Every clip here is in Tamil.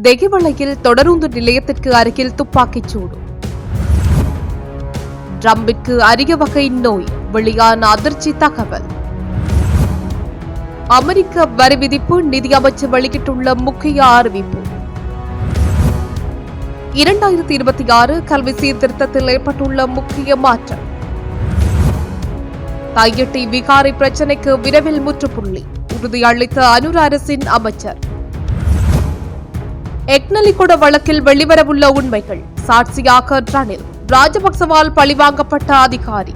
தெகிவளையில் தொடருந்து நிலையத்திற்கு அருகில் துப்பாக்கிச் சூடு. ட்ரம்பிற்கு அரிய வகை நோய், வெளியான அதிர்ச்சி தகவல். அமெரிக்க வரி விதிப்பு, நிதியமைச்சு வெளியிட்டுள்ள முக்கிய அறிவிப்பு. 2026 கல்வி சீர்திருத்தத்தில் ஏற்பட்டுள்ள முக்கிய மாற்றம். தையிட்டி விகாரை பிரச்சினைக்கு விரைவில் முற்றுப்புள்ளி, உறுதியளித்த அனுர அரசின் அமைச்சர். எக்னலிகொட வழக்கில் வெளிவரவுள்ள உண்மைகள், சாட்சியாக ரணில், ராஜபக்சவால் பழிவாங்கப்பட்ட அதிகாரி.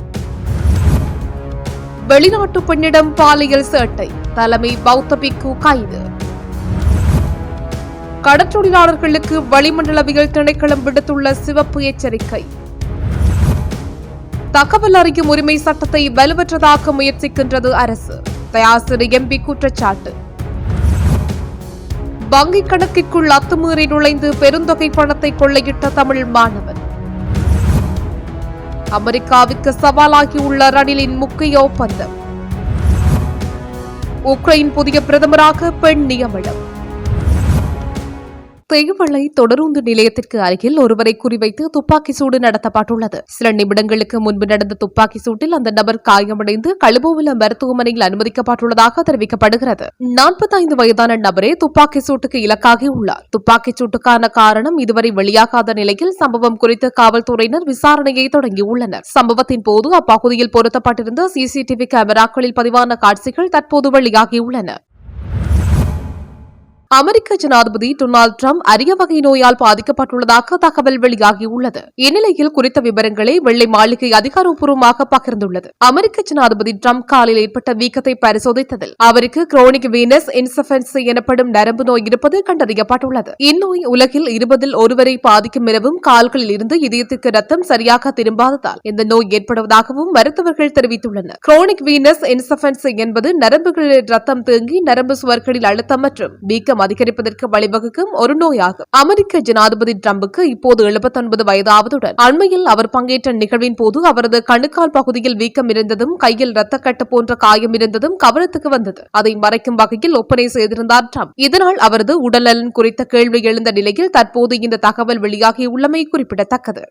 வெளிநாட்டு பெண்ணிடம் பாலியல் சேட்டை, தலைமை பௌத்த பிக்கு கைது. கடற்றொழிலாளர்களுக்கு வளிமண்டலவியல் திணைக்களம் விடுத்துள்ள சிவப்பு எச்சரிக்கை. தகவல் அறியும் உரிமை சட்டத்தை வலுவற்றதாக்க முயற்சிக்கின்றது அரசு, தயாசிரி எம்பி குற்றச்சாட்டு. வங்கிக் கணக்கிற்குள் அத்துமீறி நுழைந்து பெருந்தொகை பணத்தை கொள்ளையிட்ட தமிழ் மாணவன். அமெரிக்காவுக்கு சவாலாகியுள்ள ரணிலின் முக்கிய ஒப்பந்தம். உக்ரைன் புதிய பிரதமராக பெண் நியமனம். தெகுவளை தொடருந்து நிலையத்திற்கு அருகில் ஒருவரை குறிவைத்து துப்பாக்கி சூடு நடத்தப்பட்டுள்ளது. சில நிமிடங்களுக்கு முன்பு நடந்த துப்பாக்கி சூட்டில் அந்த நபர் காயமடைந்து கழுபோவில மருத்துவமனையில் அனுமதிக்கப்பட்டுள்ளதாக தெரிவிக்கப்படுகிறது. 45 வயதான நபரே துப்பாக்கி சூட்டுக்கு இலக்காகியுள்ளார். துப்பாக்கி சூட்டுக்கான காரணம் இதுவரை வெளியாகாத நிலையில் சம்பவம் குறித்து காவல்துறையினர் விசாரணையை தொடங்கியுள்ளனர். சம்பவத்தின் போது அப்பகுதியில் பொருத்தப்பட்டிருந்த சிசிடிவி கேமராக்களில் பதிவான காட்சிகள் தற்போது வெளியாகியுள்ளன. அமெரிக்க ஜனாதிபதி டொனால்டு டிரம்ப் அரிய வகை நோயால் பாதிக்கப்பட்டுள்ளதாக தகவல் வெளியாகியுள்ளது. இந்நிலையில் குறித்த விவரங்களை வெள்ளை மாளிகை அதிகாரப்பூர்வமாக பகிர்ந்துள்ளது. அமெரிக்க ஜனாதிபதி டிரம்ப் காலில் ஏற்பட்ட வீக்கத்தை பரிசோதித்ததில் அவருக்கு குரோனிக் வீனஸ் இன்சஃபிஷியன்சி எனப்படும் நரம்பு நோய் இருப்பது கண்டறியப்பட்டுள்ளது. இந்நோய் உலகில் 20 ஒருவரை பாதிக்கும் எனவும் கால்களில் இருந்து இதயத்திற்கு ரத்தம் சரியாக திரும்பாததால் இந்த நோய் ஏற்படுவதாகவும் மருத்துவர்கள் தெரிவித்துள்ளனர். குரோனிக் வீனஸ் இன்சஃபிஷியன்சி என்பது நரம்புகளில் ரத்தம் தேங்கி நரம்பு சுவர்களில் அழுத்தம் மற்றும் வீக்கம் அதிகரிப்பதற்கு வழிவகுக்கும் ஒரு நோயாகும். அமெரிக்க ஜனாதிபதி டிரம்புக்கு இப்போது 79 வயதாவதுடன் அண்மையில் அவர் பங்கேற்ற நிகழ்வின் போது அவரது கணுக்கால் பகுதியில் வீக்கம் இருந்ததும் கையில் இரத்தக்கட்டு போன்ற காயம் இருந்ததும் கவனத்துக்கு வந்தது. அதை மறைக்கும் வகையில் ஒப்பனை செய்திருந்தார் டிரம்ப். இதனால் அவரது உடல்நலன் குறித்த கேள்வி எழுந்த நிலையில் தற்போது இந்த தகவல் வெளியாகியுள்ளமை குறிப்பிடத்தக்கது.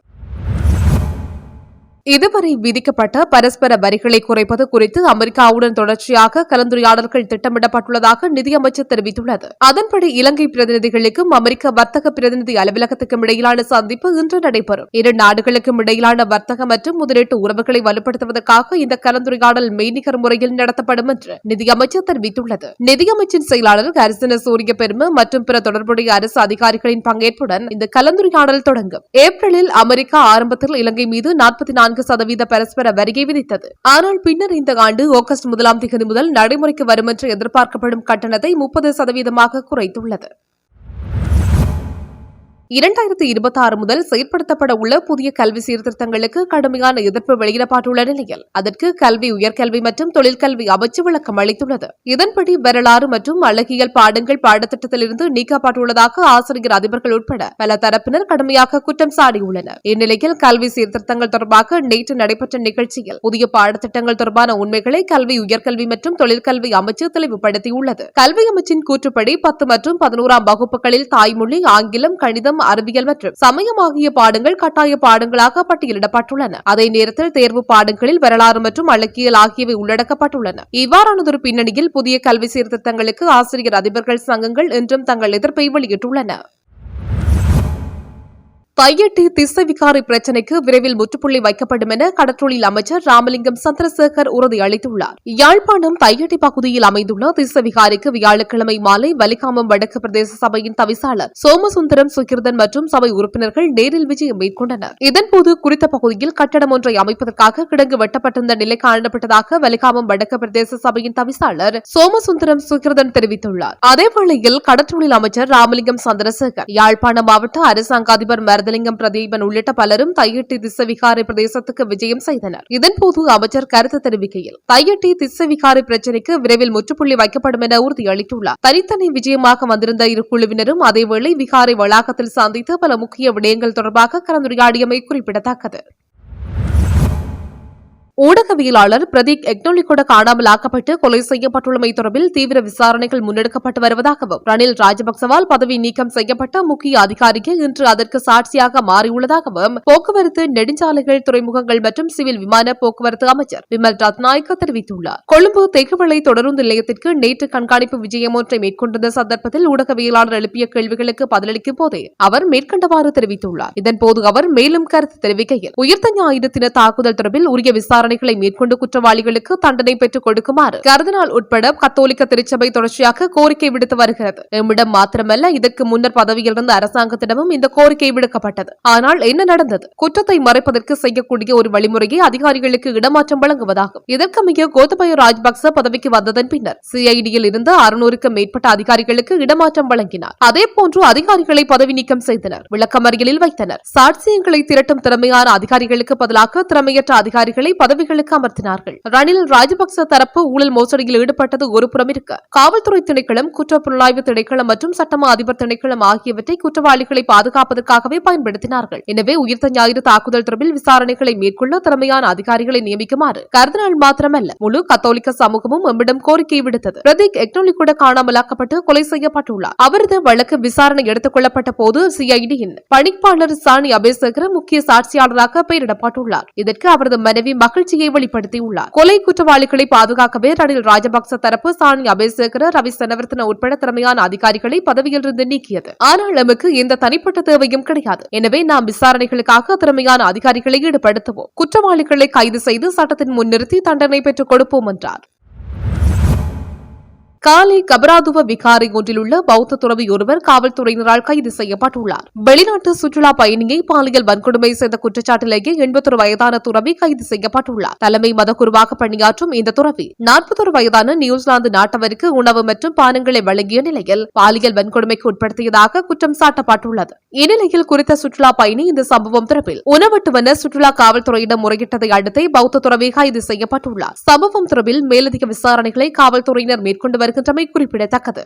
இதுவரை விதிக்கப்பட்ட பரஸ்பர வரிகளை குறைப்பது குறித்து அமெரிக்காவுடன் தொடர்ச்சியாக கலந்துரையாடல்கள் திட்டமிடப்பட்டுள்ளதாக நிதியமைச்சர் தெரிவித்துள்ளது. அதன்படி இலங்கை பிரதிநிதிகளுக்கும் அமெரிக்க வர்த்தக பிரதிநிதி அலுவலகத்துக்கும் இடையிலான சந்திப்பு இன்று நடைபெறும். இரு நாடுகளுக்கும் இடையிலான வர்த்தக மற்றும் முதலீட்டு உறவுகளை வலுப்படுத்துவதற்காக இந்த கலந்துரையாடல் மெய்நிகர் முறையில் நடத்தப்படும் என்று நிதியமைச்சர் தெரிவித்துள்ளது. நிதியமைச்சின் செயலாளர் ஹரிசன சூரிய பெரும மற்றும் பிற தொடர்புடைய அரசு அதிகாரிகளின் பங்கேற்புடன் இந்த கலந்துரையாடல் தொடங்கும். ஏப்ரலில் அமெரிக்கா ஆரம்பத்தில் இலங்கை மீது 44% பரஸ்பர வரியை விதித்தது. ஆனால் பின்னர் இந்த ஆண்டு ஆகஸ்ட் 1ஆம் தேதி முதல் நடைமுறைக்கு வரும் என்று எதிர்பார்க்கப்படும் கட்டணத்தை 30% குறைத்துள்ளது. 2026 முதல் செயற்படுத்தப்பட உள்ள புதிய கல்வி சீர்திருத்தங்களுக்கு கடுமையான எதிர்ப்பு வெளியிடப்பட்டுள்ள நிலையில் அதற்கு கல்வி, உயர்கல்வி மற்றும் தொழிற்கல்வி அமைச்சு விளக்கம் அளித்துள்ளது. இதன்படி வரலாறு மற்றும் அழகியல் பாடங்கள் பாடத்திட்டத்திலிருந்து நீக்கப்பட்டுள்ளதாக ஆசிரியர் அதிபர்கள் உட்பட பல தரப்பினர் கடுமையாக குற்றம் சாட்டியுள்ளனர். இந்நிலையில் கல்வி சீர்திருத்தங்கள் தொடர்பாக நேற்று நடைபெற்ற நிகழ்ச்சியில் புதிய பாடத்திட்டங்கள் தொடர்பான உண்மைகளை கல்வி, உயர்கல்வி மற்றும் தொழிற்கல்வி அமைச்சு தெளிவுபடுத்தியுள்ளது. கல்வி அமைச்சின் கூற்றுப்படி 10 மற்றும் 11ஆம் வகுப்புகளில் தாய்மொழி, ஆங்கிலம், கணிதம், அறிவியல் மற்றும் சமயம் ஆகிய பாடங்கள் கட்டாய பாடங்களாக பட்டியலிடப்பட்டுள்ளன. அதே நேரத்தில் தேர்வு பாடங்களில் வரலாறு மற்றும் அழகியல் ஆகியவை உள்ளடக்கப்பட்டுள்ளன. இவ்வாறானதொரு பின்னணியில் புதிய கல்வி சீர்திருத்தங்களுக்கு ஆசிரியர் அதிபர்கள் சங்கங்கள் இன்றும் தங்கள் எதிர்ப்பை வெளியிட்டுள்ளன. தையிட்டி திஸ்ஸவிகாரை பிரச்சினைக்கு விரைவில் முற்றுப்புள்ளி வைக்கப்படும் என கடற்றொழில் அமைச்சர் ராமலிங்கம் சந்திரசேகர் உறுதியளித்துள்ளார். யாழ்ப்பாணம் தையிட்டி பகுதியில் அமைந்துள்ள திஸ்ஸவிகாரைக்கு வியாழக்கிழமை மாலை வலிகாமம் வடக்கு பிரதேச சபையின் தவிசாளர் சோமசுந்தரம் சுகிர்தன் மற்றும் சபை உறுப்பினர்கள் நேரில் விஜயம் மேற்கொண்டனர். இதன்போது குறித்த பகுதியில் கட்டடம் ஒன்றை அமைப்பதற்காக கிடங்கு வெட்டப்பட்டிருந்த நிலை காணப்பட்டதாக வலிகாமம் வடக்கு பிரதேச சபையின் தவிசாளர் சோமசுந்தரம் சுகிர்தன் தெரிவித்துள்ளார். அதேவேளையில் கடற்றொழில் அமைச்சர் ராமலிங்கம் சந்திரசேகர், யாழ்ப்பாணம் மாவட்ட அரசாங்க அதிபர் மருதலிங்கம் பிரதீபன் உள்ளிட்ட பலரும் தையிட்டி திஸ்ஸவிகாரை பிரதேசத்துக்கு விஜயம் செய்தனர். இதன்போது அமைச்சர் கருத்து தெரிவிக்கையில் தையிட்டி திஸ்ஸவிகாரை பிரச்சினைக்கு விரைவில் முற்றுப்புள்ளி வைக்கப்படும் என உறுதியளித்துள்ளார். தனித்தனி விஜயமாக வந்திருந்த இரு குழுவினரும் அதேவேளை விகாரை வளாகத்தில் சந்தித்து பல முக்கிய விடயங்கள் தொடர்பாக கலந்துரையாடியமை குறிப்பிடத்தக்கது. ஊடக ஊடகவியலாளர் பிரதீக் எக்னோலிகொட காணாமல் ஆக்கப்பட்டு கொலை செய்யப்பட்டுள்ளமை தொடர்பில் தீவிர விசாரணைகள் முன்னெடுக்கப்பட்டு வருவதாகவும் ரணில் ராஜபக்சவால் பதவி நீக்கம் செய்யப்பட்ட முக்கிய அதிகாரிக்கு இன்று அதற்கு சாட்சியாக மாறியுள்ளதாகவும் போக்குவரத்து நெடுஞ்சாலைகள் துறைமுகங்கள் மற்றும் சிவில் விமான போக்குவரத்து அமைச்சர் விமல் ரத்நாயக்க தெரிவித்துள்ளார். கொழும்பு தெகுவளை தொடருந்து நிலையத்திற்கு நேற்று கண்காணிப்பு விஜயம் ஒன்றை மேற்கொண்டிருந்த சந்தர்ப்பத்தில் ஊடகவியலாளர் எழுப்பிய கேள்விகளுக்கு பதிலளிக்கும் போதே அவர் மேற்கண்டவாறு தெரிவித்துள்ளார். இதன்போது அவர் மேலும் கருத்து தெரிவிக்கையில், உயிர்த்த ஞாயிறு தின தாக்குதல் தொடர்பில் உரிய விசாரணைகளை மேற்கொண்டு குற்றவாளிகளுக்கு தண்டனை பெற்றுக் கொடுக்குமாறு கர்தினால் உட்பட கத்தோலிக்க திருச்சபை தொடர்ச்சியாக கோரிக்கை விடுத்து வருகிறது. எம்மிடம் மாத்திரமல்ல, இதற்கு முன்னர் பதவியில் இருந்த அரசாங்கத்திடமும் இந்த கோரிக்கை விடுக்கப்பட்டது. ஆனால் என்ன நடந்தது? குற்றத்தை மறைப்பதற்கு செய்யக்கூடிய ஒரு வழிமுறையை அதிகாரிகளுக்கு இடமாற்றம் வழங்குவதாகும். இதற்கமைய கோத்தபய ராஜபக்ச பதவிக்கு வந்ததன் பின்னர் சிஐடியில் இருந்து 600க்கும் மேற்பட்ட அதிகாரிகளுக்கு இடமாற்றம் வழங்கினார். அதேபோன்று அதிகாரிகளை பதவி நீக்கம் செய்தனர், விளக்கமறியலில் வைத்தனர். சாட்சியங்களை திரட்டும் திறமையான அதிகாரிகளுக்கு பதிலாக திறமையற்ற அதிகாரிகளை பதவிகளுக்கு அமர்த்தினார்கள். ரணில் ராஜபக்ச தரப்பு ஊழல் மோசடியில் ஈடுபட்டது ஒரு புறம் இருக்க, காவல்துறை திணைக்களம், குற்றப்புலனாய்வு திணைக்களம் மற்றும் சட்டமா அதிபர் திணைக்களம் ஆகியவற்றை குற்றவாளிகளை பாதுகாப்பதற்காகவே பயன்படுத்தினார்கள். எனவே உயிர்த்த ஞாயிறு தாக்குதல் தொடர்பில் விசாரணைகளை மேற்கொள்ள திறமையான அதிகாரிகளை நியமிக்குமாறு கர்தினால் மாத்திரமல்ல, முழு கத்தோலிக்க சமூகமும் எம்மிடம் கோரிக்கை விடுத்தது. பிரதீக் எக்னோலிகொட காணாமலாக்கப்பட்டு கொலை செய்யப்பட்டுள்ளார். அவரது வழக்கு விசாரணை எடுத்துக் கொள்ளப்பட்ட போது சிஐடியின் பணிப்பாளர் சாணி அபேசகர முக்கிய சாட்சியாளராக பெயரிடப்பட்டுள்ளார். இதற்கு அவரது மனைவி மகிழ்ச்சியை வெளிப்படுத்தியுள்ளார். கொலை குற்றவாளிகளை பாதுகாக்கவே ரணில் ராஜபக்ச தரப்பு சாணி அபேசகர, ரவி செனவர்த்தன உட்பட திறமையான அதிகாரிகளை பதவியிலிருந்து நீக்கியது. ஆனால் நமக்கு எந்த தனிப்பட்ட தேவையும் கிடையாது. எனவே நாம் விசாரணைகளுக்காக திறமையான அதிகாரிகளை ஈடுபடுத்துவோம், குற்றவாளிகளை கைது செய்து சட்டத்தின் முன் நிறுத்தி தண்டனை பெற்றுக் கொடுப்போம் என்றார். காலி கபராதுவ விகாரை ஒன்றில் உள்ள பௌத்த துறவி ஒருவர் காவல்துறையினரால் கைது செய்யப்பட்டுள்ளார். வெளிநாட்டு சுற்றுலா பயணியை பாலியல் வன்கொடுமை செய்த குற்றச்சாட்டிலேயே 81 வயதான துறவி கைது செய்யப்பட்டுள்ளார். தலைமை மதகுருவாக பணியாற்றும் இந்த துறவி 41 வயதான நியூசிலாந்து நாட்டவருக்கு உணவு மற்றும் பானங்களை வழங்கிய நிலையில் பாலியல் வன்கொடுமைக்கு உட்படுத்தியதாக குற்றம் சாட்டப்பட்டுள்ளது. இந்நிலையில் குறித்த சுற்றுலா பயணி இந்த சம்பவம் தொடர்பில் உணவட்டுவன சுற்றுலா காவல்துறையிடம் முறையிட்டதை அடுத்தே பௌத்த துறவி கைது செய்யப்பட்டுள்ளார். சம்பவம் தொடர்பில் மேலதிக விசாரணைகளை காவல்துறையினர் மேற்கொண்டு வருகின்றமை குறிப்பிடத்தக்கது.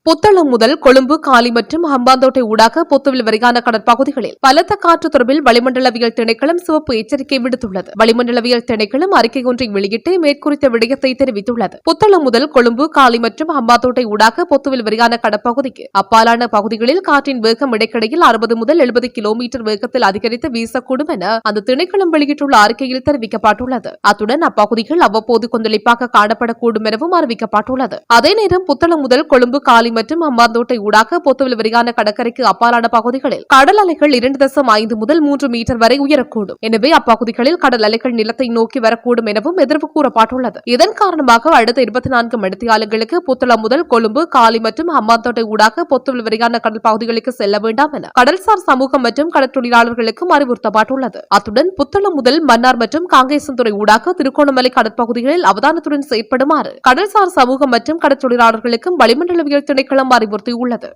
புத்தளம் முதல் கொழும்பு, காலி மற்றும் ஹம்பாந்தோட்டை ஊடாக பொத்துவில் வரையான கடற்பகுதிகளில் பலத்த காற்று தொடர்பில் வளிமண்டலவியல் திணைக்களம் சிவப்பு எச்சரிக்கை விடுத்துள்ளது. வளிமண்டலவியல் திணைக்களம் அறிக்கை ஒன்றை வெளியிட்டு மேற்குறித்த விடயத்தை தெரிவித்துள்ளது. புத்தளம் முதல் கொழும்பு, காலி மற்றும் ஹம்பாந்தோட்டை ஊடாக பொத்துவில் வரையான கடற்பகுதிக்கு அப்பாலான பகுதிகளில் காற்றின் வேகம் இடைக்கிடையில் 60 முதல் 70 கிலோமீட்டர் வேகத்தில் அதிகரித்து வீசக்கூடும் என அந்த திணைக்களம் வெளியிட்டுள்ள அறிக்கையில் தெரிவிக்கப்பட்டுள்ளது. அத்துடன் அப்பகுதிகள் அவ்வப்போது கொந்தளிப்பாக காணப்படக்கூடும் எனவும் அறிவிக்கப்பட்டுள்ளது. அதே நேரம் புத்தளம் முதல் கொழும்பு, காலி மற்றும் ஹம்பாந்தோட்டை ஊடாக பொத்துவில் விரிவான கடற்கரைக்கு அப்பாலான பகுதிகளில் கடல் அலைகள் 2.5 முதல் 3 மீட்டர் வரை உயரக்கூடும். எனவே அப்பகுதிகளில் கடல் அலைகள் நிலத்தை நோக்கி வரக்கூடும் எனவும் எதிர்ப்பு கூறப்பட்டுள்ளது. இதன் காரணமாக அடுத்த 24 மணித்தியாலங்களுக்கு புத்தளம் முதல் கொழும்பு, காலி மற்றும் ஹம்பாந்தோட்டை ஊடாக பொத்துவில் விரிவான கடல் பகுதிகளுக்கு செல்ல வேண்டாம் என கடல்சார் சமூகம் மற்றும் கடற்தொழிலாளர்களுக்கும் அறிவுறுத்தப்பட்டுள்ளது. அத்துடன் புத்தளம் முதல் மன்னார் மற்றும் காங்கேசன்துறை ஊடாக திருகோணமலை கடற்பகுதிகளில் அவதானத்துடன் செயற்படுமாறு கடல்சார் சமூகம் மற்றும் கடற்தொழிலாளர்களுக்கும் வளிமண்டலவியல் திணைக்களம் அறிவுறுத்தியுள்ளது.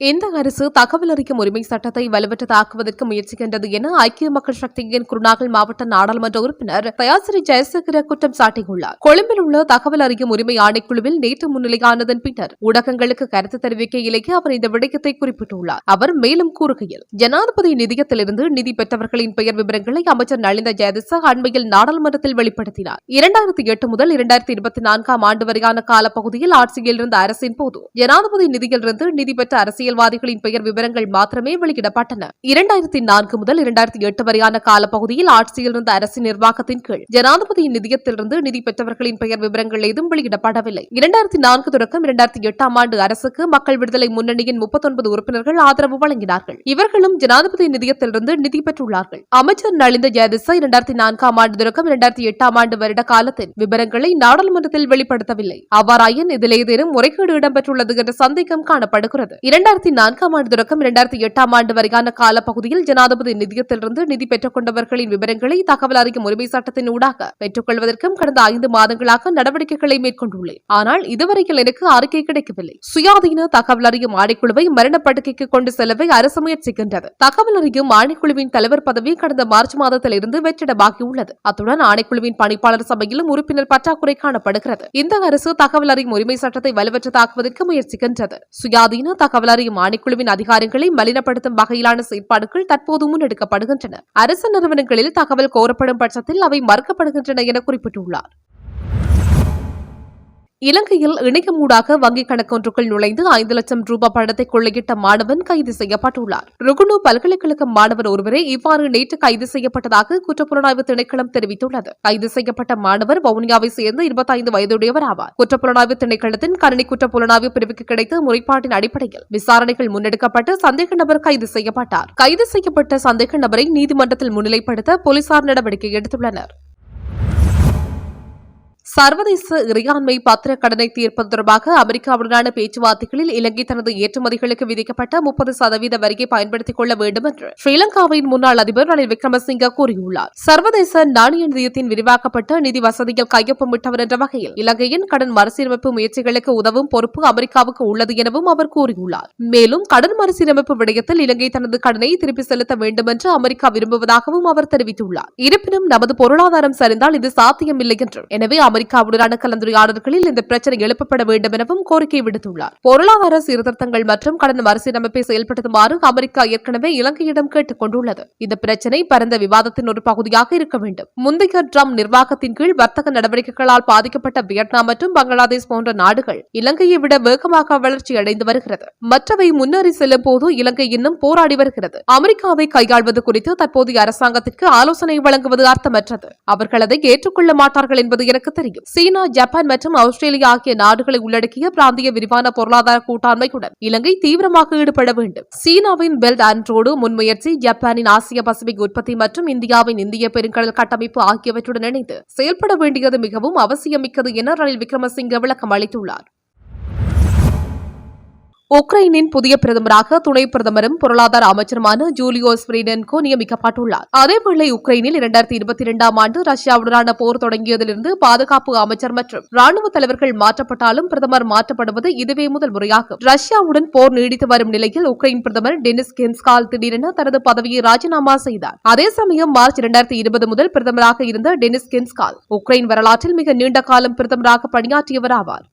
இந்த அரசு தகவல் அறியும் உரிமை சட்டத்தை வலுவற்றதாக்குவதற்கு முயற்சிக்கின்றது என ஐக்கிய மக்கள் சக்தியின் குருநாகல் மாவட்ட நாடாளுமன்ற உறுப்பினர் தயாசிரி ஜெயசேகர குற்றம் சாட்டியுள்ளார். கொழும்பில் உள்ள தகவல் அறியும் உரிமை ஆணைக்குழுவில் நேற்று முன்னிலையானதன் பின்னர் ஊடகங்களுக்கு கருத்து தெரிவிக்கையிலேயே அவர் இந்த விடயத்தை குறிப்பிட்டுள்ளார். அவர் மேலும் கூறுகையில், ஜனாதிபதி நிதியத்திலிருந்து நிதி பெற்றவர்களின் பெயர் விவரங்களை அமைச்சர் நலிந்த ஜெயதிச அண்மையில் நாடாளுமன்றத்தில் வெளிப்படுத்தினார். 2008 முதல் 2024 ஆண்டு வரையான காலப்பகுதியில் ஆட்சியில் இருந்த அரசின் போது ஜனாதிபதி நிதியிலிருந்து நிதி பெற்ற அரசியல் அரசியல்வாதிகளின் பெயர் விவரங்கள் மாத்திரமே வெளியிடப்பட்டன. 2004 முதல் 2008 வரையான காலப்பகுதியில் ஆட்சியில் இருந்த அரசின் நிர்வாகத்தின் கீழ் ஜனாதிபதியின் நிதியத்திலிருந்து நிதி பெற்றவர்களின் பெயர் விவரங்கள் ஏதும் வெளியிடப்படவில்லை. 2004 தொடக்கம் 2008 ஆண்டு அரசுக்கு மக்கள் விடுதலை முன்னணியின் 39 உறுப்பினர்கள் ஆதரவு வழங்கினார்கள். இவர்களும் ஜனாதிபதி நிதியத்திலிருந்து நிதி பெற்றுள்ளார்கள். அமைச்சர் நலிந்த ஜெயதிச 2004 ஆண்டு தொடக்கம் 2008 ஆண்டு வருட காலத்தின் விவரங்களை நாடாளுமன்றத்தில் வெளிப்படுத்தவில்லை. அவ்வாறாயின் இதில் ஏதேனும் முறைகேடு இடம்பெற்றுள்ளது என்ற சந்தேகம் காணப்படுகிறது. 2004 ஆண்டு தொடக்கம் 2008 ஆண்டு வரையான காலப்பகுதியில் ஜனாதிபதி நிதியத்திலிருந்து நிதி பெற்றுக் கொண்டவர்களின் விவரங்களை தகவல் அறியும் உரிமை சட்டத்தின் ஊடாக பெற்றுக் கொள்வதற்கும் கடந்த 5 மாதங்களாக நடவடிக்கைகளை மேற்கொண்டுள்ளேன். ஆனால் இதுவரையில் எனக்கு அறிக்கை கிடைக்கவில்லை. சுயாதீன தகவல் அறியும் ஆணைக்குழுவை மரணப்படுக்கைக்கு கொண்டு செல்லவே அரசு முயற்சிக்கின்றது. தகவல் அறியும் ஆணைக்குழுவின் தலைவர் பதவி கடந்த மார்ச் மாதத்தில் இருந்து வெற்றிடமாகியுள்ளது. அத்துடன் ஆணைக்குழுவின் பணிப்பாளர் சபையிலும் உறுப்பினர் பற்றாக்குறை காணப்படுகிறது. இந்த அரசு தகவல் அறியும் உரிமை சட்டத்தை வலுவற்றதாக்குவதற்கு முயற்சிக்கின்றது. சுயாதீன தகவல் அறியும் ஆணையம் ஆணைக்குழுவின் அதிகாரங்களை மலினப்படுத்தும் வகையிலான செயற்பாடுகள் தற்போது முன்னெடுக்கப்படுகின்றன. அரசு நிறுவனங்களில் தகவல் கோரப்படும் பட்சத்தில் அவை மறுக்கப்படுகின்றன என குறிப்பிட்டுள்ளார். இலங்கையில் இணையமூடாக வங்கிக் கணக்கொன்றுக்குள் நுழைந்து 5 லட்சம் ரூபாய் பணத்தை கொள்ளையிட்ட மாணவன் கைது செய்யப்பட்டுள்ளார். ருகுணு பல்கலைக்கழக மாணவர் ஒருவரே இவ்வாறு நேற்று கைது செய்யப்பட்டதாக குற்றப்புலனாய்வு திணைக்களம் தெரிவித்துள்ளது. கைது செய்யப்பட்ட மாணவர் வவுனியாவை சேர்ந்த 25 வயதுடையவர் ஆவார். குற்றப்புலனாய்வு திணைக்களத்தின் கணினி குற்றப்புலனாய்வு பிரிவுக்கு கிடைத்த முறைப்பாட்டின் அடிப்படையில் விசாரணைகள் முன்னெடுக்கப்பட்டு சந்தேக நபர் கைது செய்யப்பட்டார். கைது செய்யப்பட்ட சந்தேக நபரை நீதிமன்றத்தில் முன்னிலைப்படுத்த போலீசார் நடவடிக்கை எடுத்துள்ளனர். சர்வதேச இறையாண்மை பத்திர கடனை தீர்ப்பது தொடர்பாக அமெரிக்காவுடனான பேச்சுவார்த்தைகளில் இலங்கை தனது ஏற்றுமதிகளுக்கு விதிக்கப்பட்ட 30% வரியை பயன்படுத்திக் கொள்ள வேண்டும் என்று ஸ்ரீலங்காவின் முன்னாள் அதிபர் ரணில் விக்ரமசிங்க கூறியுள்ளார். சர்வதேச நாணய நிதியத்தின் விரிவாக்கப்பட்ட நிதி வசதியில் கையொப்பமிட்டவர் என்ற வகையில் இலங்கையின் கடன் மறுசீரமைப்பு முயற்சிகளுக்கு உதவும் பொறுப்பு அமெரிக்காவுக்கு உள்ளது எனவும் அவர் கூறியுள்ளார். மேலும் கடன் மறுசீரமைப்பு விடயத்தில் இலங்கை தனது கடனை திருப்பி செலுத்த வேண்டும் என்று அமெரிக்கா விரும்புவதாகவும் அவர் தெரிவித்துள்ளார். இருப்பினும் நமது பொருளாதாரம் சரிந்தால் இது சாத்தியமில்லை என்றும், எனவே அமெரிக்காவுடனான கலந்துரையாடல்களில் இந்த பிரச்சினை எழுப்பப்பட வேண்டும் எனவும் கோரிக்கை விடுத்துள்ளார். பொருளாதார சீர்திருத்தங்கள் மற்றும் கடன் மறுசீரமைப்பை செயல்படுத்துமாறு அமெரிக்கா ஏற்கனவே இலங்கையிடம் கேட்டுக் கொண்டுள்ளது. இந்த பிரச்சினை பரந்த விவாதத்தின் ஒரு பகுதியாக இருக்க வேண்டும். முந்தைய ட்ரம்ப் நிர்வாகத்தின் கீழ் வர்த்தக நடவடிக்கைகளால் பாதிக்கப்பட்ட வியட்நாம் மற்றும் பங்களாதேஷ் போன்ற நாடுகள் இலங்கையை விட வேகமாக வளர்ச்சி அடைந்து வருகிறது. மற்றவை முன்னேறி செல்லும் போது இலங்கை இன்னும் போராடி வருகிறது. அமெரிக்காவை கையாள்வது குறித்து தற்போதைய அரசாங்கத்திற்கு ஆலோசனை வழங்குவது அர்த்தமற்றது. அவர்கள் அதை ஏற்றுக்கொள்ள மாட்டார்கள் என்பது எனக்கு தெரியும். சீனா, ஜப்பான் மற்றும் ஆஸ்திரேலியா ஆகிய நாடுகளை உள்ளடக்கிய பிராந்திய விரிவான பொருளாதார கூட்டாண்மையுடன் இலங்கை தீவிரமாக ஈடுபட வேண்டும். சீனாவின் பெல்ட் அண்ட் ரோடு முன்முயற்சி, ஜப்பானின் ஆசிய பசிபிக் உற்பத்தி மற்றும் இந்தியாவின் இந்திய பெருங்கடல் கட்டமைப்பு ஆகியவற்றுடன் இணைந்து செயல்பட வேண்டியது மிகவும் அவசியமிக்கது என ரணில் விக்ரமசிங்க விளக்கம் அளித்துள்ளார். உக்ரைனின் புதிய பிரதமராக துணை பிரதமரும் பொருளாதார அமைச்சருமான ஜூலியோ ஸ்வீடன்கோ நியமிக்கப்பட்டுள்ளார். அதேவேளை உக்ரைனில் 2022ஆம் ஆண்டு ரஷ்யாவுடனான போர் தொடங்கியதிலிருந்து பாதுகாப்பு அமைச்சர் மற்றும் ராணுவ தலைவர்கள் மாற்றப்பட்டாலும் பிரதமர் மாற்றப்படுவது இதுவே முதல் முறையாகும். ரஷ்யாவுடன் போர் நீடித்து வரும் நிலையில் உக்ரைன் பிரதமர் டெனிஸ் கின்ஸ்கால் திடீரென தனது பதவியை ராஜினாமா செய்தார். அதே சமயம் மார்ச் 2020 முதல் பிரதமராக இருந்த டெனிஸ் கின்ஸ்கால் உக்ரைன் வரலாற்றில் மிக நீண்ட காலம் பிரதமராக பணியாற்றியவர் ஆவார்.